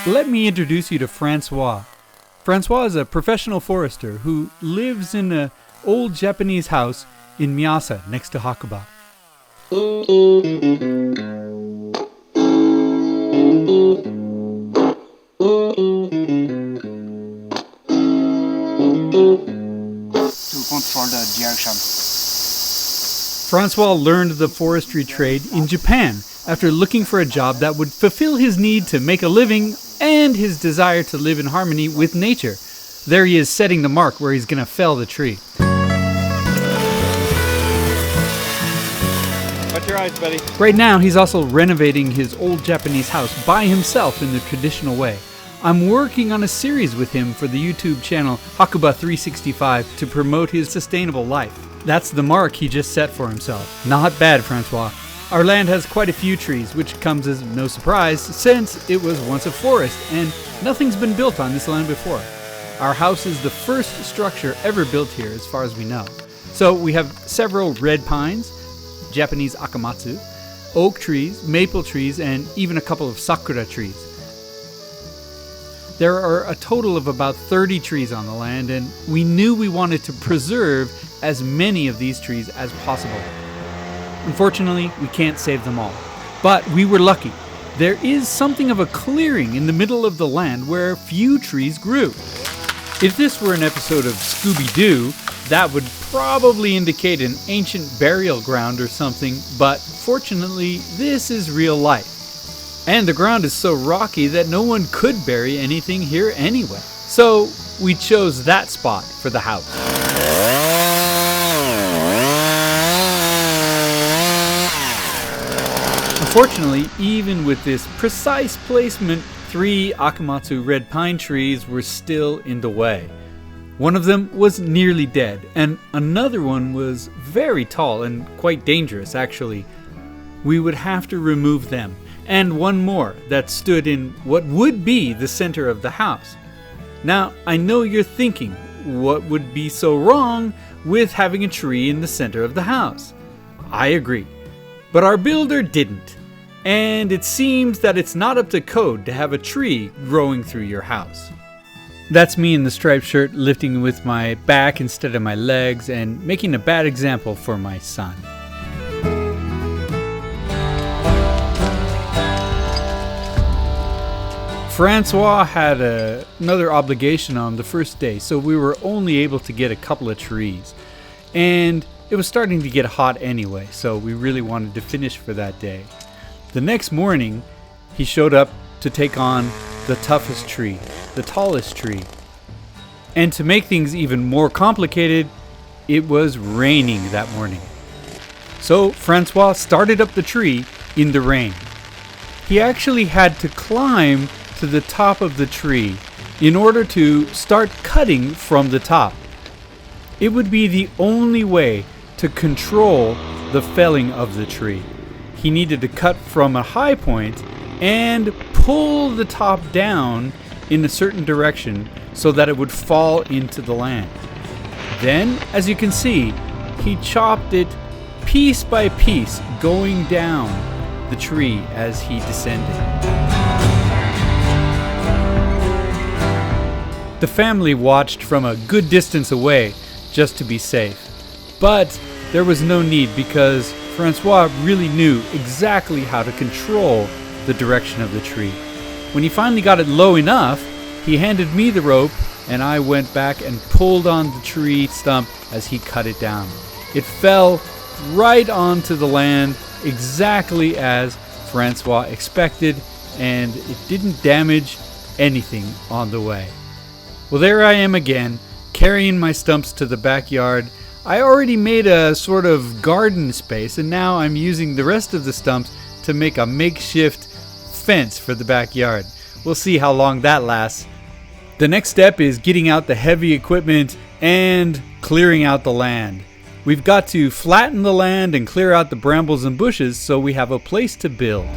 Let me introduce you to François. François is a professional forester who lives in an old Japanese house in Miyasa next to Hakuba. To control the direction. François learned the forestry trade in Japan after looking for a job that would fulfill his need to make a living and his desire to live in harmony with nature. There he is setting the mark where he's going to fell the tree. Watch your eyes, buddy. Right now, he's also renovating his old Japanese house by himself in the traditional way. I'm working on a series with him for the YouTube channel Hakuba 365 to promote his sustainable life. That's the mark he just set for himself. Not bad, François. Our land has quite a few trees, which comes as no surprise since it was once a forest and nothing's been built on this land before. Our house is the first structure ever built here as far as we know. So we have several red pines, Japanese akamatsu, oak trees, maple trees, and even a couple of sakura trees. There are a total of about 30 trees on the land, and we knew we wanted to preserve as many of these trees as possible. Unfortunately, we can't save them all. But we were lucky. There is something of a clearing in the middle of the land where few trees grew. If this were an episode of Scooby-Doo, that would probably indicate an ancient burial ground or something, but fortunately, this is real life. And the ground is so rocky that no one could bury anything here anyway. So we chose that spot for the house. Unfortunately, even with this precise placement, 3 Akamatsu red pine trees were still in the way. One of them was nearly dead, and another one was very tall and quite dangerous, actually. We would have to remove them, and one more that stood in what would be the center of the house. Now, I know you're thinking, what would be so wrong with having a tree in the center of the house? I agree, but our builder didn't. And it seems that it's not up to code to have a tree growing through your house. That's me in the striped shirt lifting with my back instead of my legs and making a bad example for my son. François had another obligation on the first day, so we were only able to get a couple of trees. And it was starting to get hot anyway, so we really wanted to finish for that day. The next morning, he showed up to take on the toughest tree, the tallest tree. And to make things even more complicated, it was raining that morning. So François started up the tree in the rain. He actually had to climb to the top of the tree in order to start cutting from the top. It would be the only way to control the felling of the tree. He needed to cut from a high point and pull the top down in a certain direction so that it would fall into the land. Then, as you can see, he chopped it piece by piece, going down the tree as he descended. The family watched from a good distance away just to be safe. But there was no need because François really knew exactly how to control the direction of the tree. When he finally got it low enough, he handed me the rope and I went back and pulled on the tree stump as he cut it down. It fell right onto the land exactly as François expected, and it didn't damage anything on the way. Well, there I am again, carrying my stumps to the backyard. I already made a sort of garden space, and now I'm using the rest of the stumps to make a makeshift fence for the backyard. We'll see how long that lasts. The next step is getting out the heavy equipment and clearing out the land. We've got to flatten the land and clear out the brambles and bushes so we have a place to build.